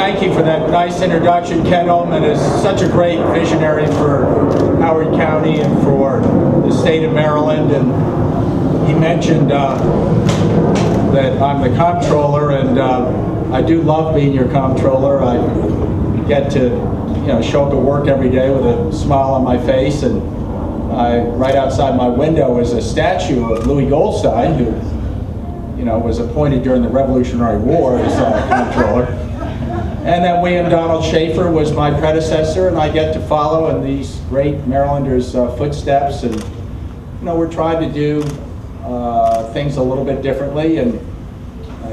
thank you for that nice introduction. Ken Ullman is such a great visionary for Howard County and for the state of Maryland. And he mentioned that I'm the comptroller, and I do love being your comptroller. I get to show up at work every day with a smile on my face, and right outside my window is a statue of Louis Goldstein, who was appointed during the Revolutionary War as comptroller. And then William Donald Schaefer was my predecessor, and I get to follow in these great Marylanders' footsteps. And we're trying to do things a little bit differently. And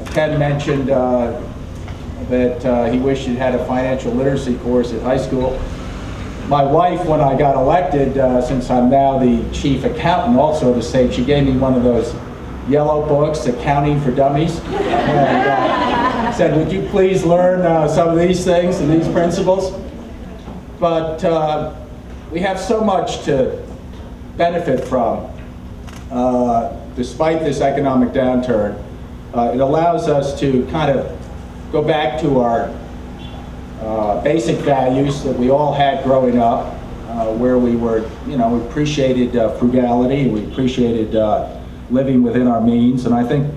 Ken mentioned that he wished he'd had a financial literacy course at high school. My wife, when I got elected, since I'm now the chief accountant also of the state, she gave me one of those yellow books, Accounting for Dummies, and said, would you please learn some of these things and these principles? But we have so much to benefit from despite this economic downturn. It allows us to kind of go back to our basic values that we all had growing up, where we were, we appreciated frugality, we appreciated living within our means. And I think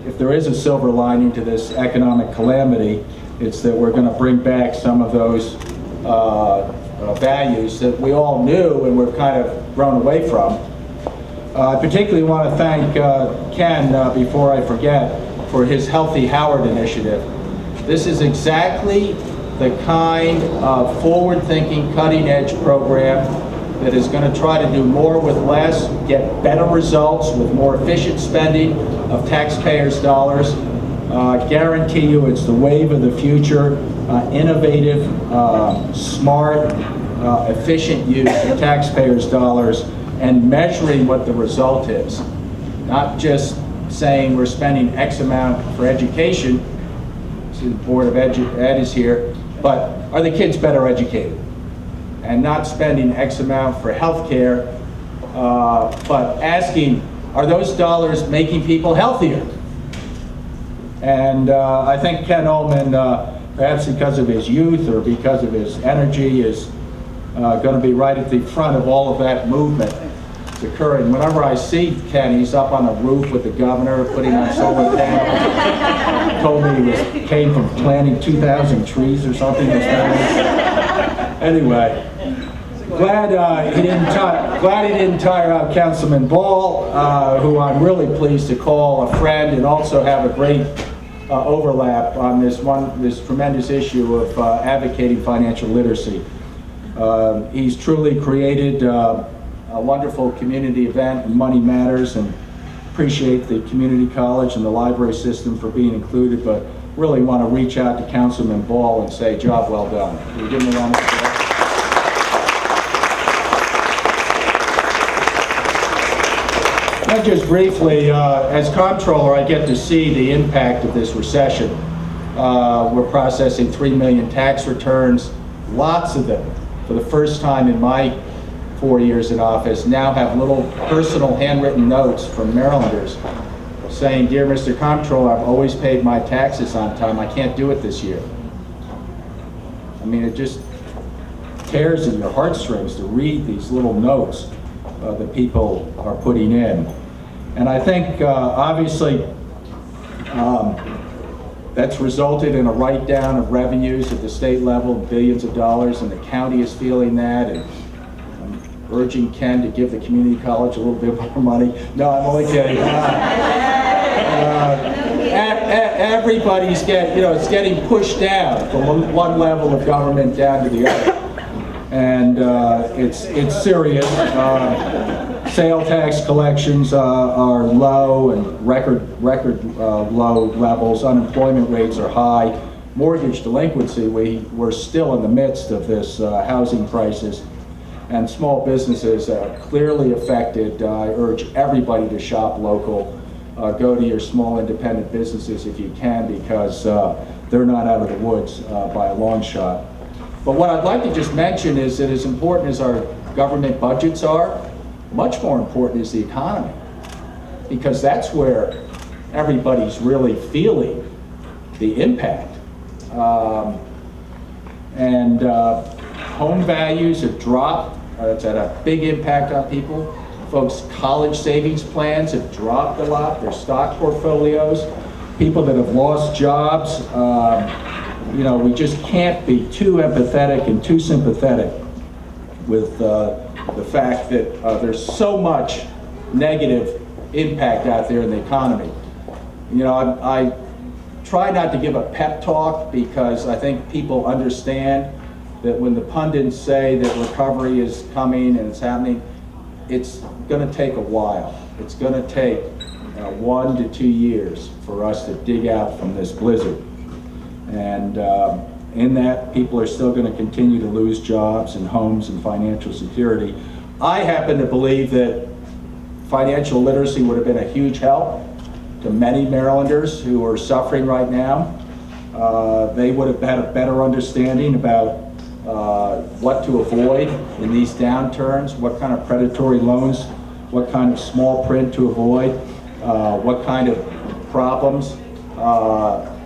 if there is a silver lining to this economic calamity, it's that we're going to bring back some of those values that we all knew and we've kind of grown away from. I particularly want to thank Ken, before I forget, for his Healthy Howard initiative. This is exactly the kind of forward-thinking, cutting-edge program that is going to try to do more with less, get better results with more efficient spending of taxpayers' dollars. Guarantee you it's the wave of the future, innovative, smart, efficient use of taxpayers' dollars, and measuring what the result is. Not just saying we're spending X amount for education, the Board of Ed is here, but are the kids better educated? And not spending X amount for health care, but asking, are those dollars making people healthier? And I think Ken Ullman, perhaps because of his youth or because of his energy, is going to be right at the front of all of that movement that's occurring. Whenever I see Ken, he's up on a roof with the governor putting on solar panels. Told me he came from planting 2,000 trees or something this morning. Anyway, glad he didn't tire out Councilman Ball, who I'm really pleased to call a friend and also have a great overlap on this tremendous issue of advocating financial literacy. He's truly created a wonderful community event, Money Matters, and appreciate the community college and the library system for being included, but really want to reach out to Councilman Ball and say, job well done. Can you give him a round of applause? And just briefly, as comptroller, I get to see the impact of this recession. We're processing 3 million tax returns, lots of them, for the first time in my 4 years in office, now have little personal handwritten notes from Marylanders saying, dear Mr. Comptroller, I've always paid my taxes on time. I can't do it this year. I mean, it just tears at your heartstrings to read these little notes that people are putting in. And I think, obviously, that's resulted in a write-down of revenues at the state level, billions of dollars, and the county is feeling that. And I'm urging Ken to give the community college a little bit more money. No, I'm only kidding. Everybody's it's getting pushed down from one level of government down to the other, and it's serious. Sale tax collections are low and record low levels. Unemployment rates are high. Mortgage delinquency, we're still in the midst of this housing crisis, and small businesses are clearly affected. I urge everybody to shop local. Go to your small independent businesses if you can, because they're not out of the woods by a long shot. But what I'd like to just mention is that as important as our government budgets are, much more important is the economy, because that's where everybody's really feeling the impact. And home values have dropped. It's had a big impact on people. Folks' college savings plans have dropped a lot, their stock portfolios. People that have lost jobs, you know, we just can't be too empathetic and too sympathetic with the fact that there's so much negative impact out there in the economy. You know, I try not to give a pep talk because I think people understand that when the pundits say that recovery is coming and it's happening, it's going to take a while. It's going to take 1 to 2 years for us to dig out from this blizzard. And in that, people are still going to continue to lose jobs and homes and financial security. I happen to believe that financial literacy would have been a huge help to many Marylanders who are suffering right now. They would have had a better understanding about what to avoid in these downturns, what kind of predatory loans, what kind of small print to avoid, what kind of problems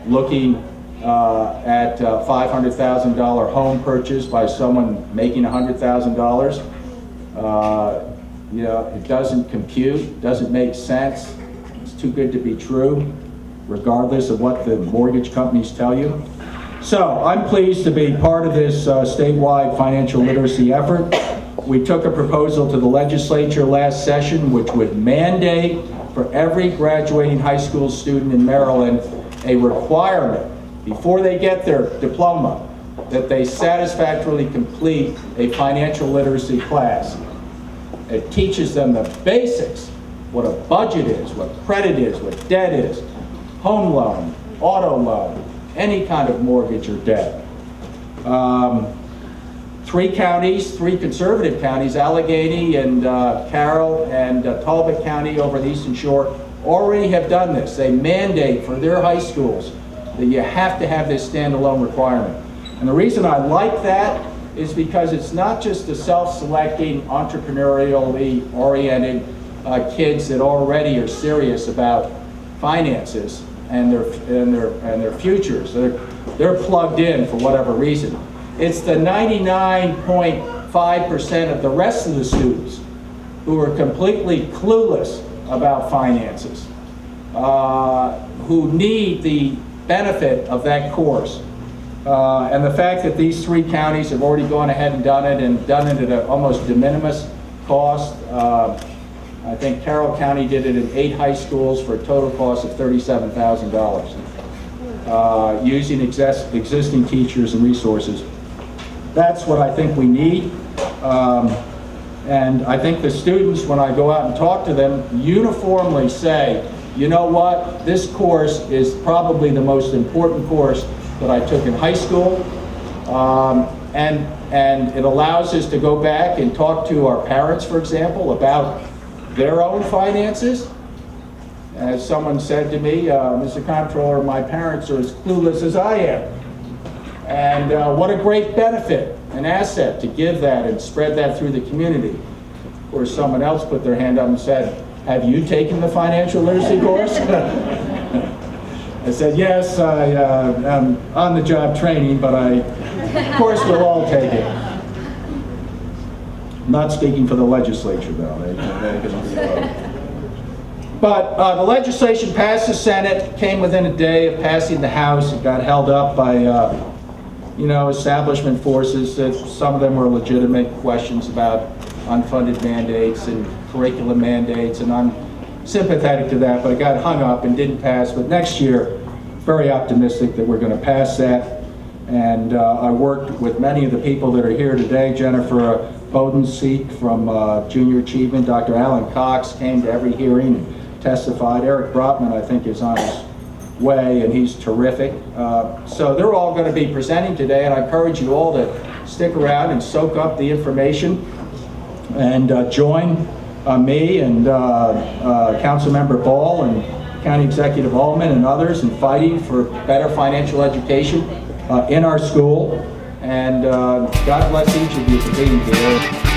looking at $500,000 home purchase by someone making $100,000. You know, it doesn't compute, doesn't make sense. It's too good to be true, regardless of what the mortgage companies tell you. So I'm pleased to be part of this statewide financial literacy effort. We took a proposal to the legislature last session which would mandate for every graduating high school student in Maryland a requirement before they get their diploma that they satisfactorily complete a financial literacy class. It teaches them the basics, what a budget is, what credit is, what debt is, home loan, auto loan, any kind of mortgage or debt. 3 counties, 3 conservative counties, Allegheny and Carroll and Talbot County over the Eastern Shore, already have done this. They mandate for their high schools that you have to have this standalone requirement. And the reason I like that is because it's not just the self-selecting, entrepreneurially oriented kids that already are serious about finances and their futures. They're plugged in for whatever reason. It's the 99.5% of the rest of the students who are completely clueless about finances, who need the benefit of that course. And the fact that these 3 counties have already gone ahead and done it at an almost de minimis cost. I think Carroll County did it in 8 high schools for a total cost of $37,000, using existing teachers and resources. That's what I think we need. And I think the students, when I go out and talk to them, uniformly say, you know what, this course is probably the most important course that I took in high school. And it allows us to go back and talk to our parents, for example, about their own finances. As someone said to me, Mr. Comptroller, my parents are as clueless as I am. And what a great benefit, an asset to give that and spread that through the community. Or someone else put their hand up and said, have you taken the financial literacy course? I said, yes, I'm on-the-job training, but of course we'll all take it. I'm not speaking for the legislature, though. But the legislation passed the Senate, came within a day of passing the House. It got held up by establishment forces. Some of them were legitimate questions about unfunded mandates and curriculum mandates, and I'm sympathetic to that, but it got hung up and didn't pass. But next year, very optimistic that we're going to pass that. And I worked with many of the people that are here today. Jennifer Bodenseek from Junior Achievement, Dr. Alan Cox came to every hearing and testified. Eric Brotman, I think, is on his way, and he's terrific. So they're all going to be presenting today, and I encourage you all to stick around and soak up the information and join me and Councilmember Ball and County Executive Ullman and others in fighting for better financial education in our school. And God bless each of you for being here.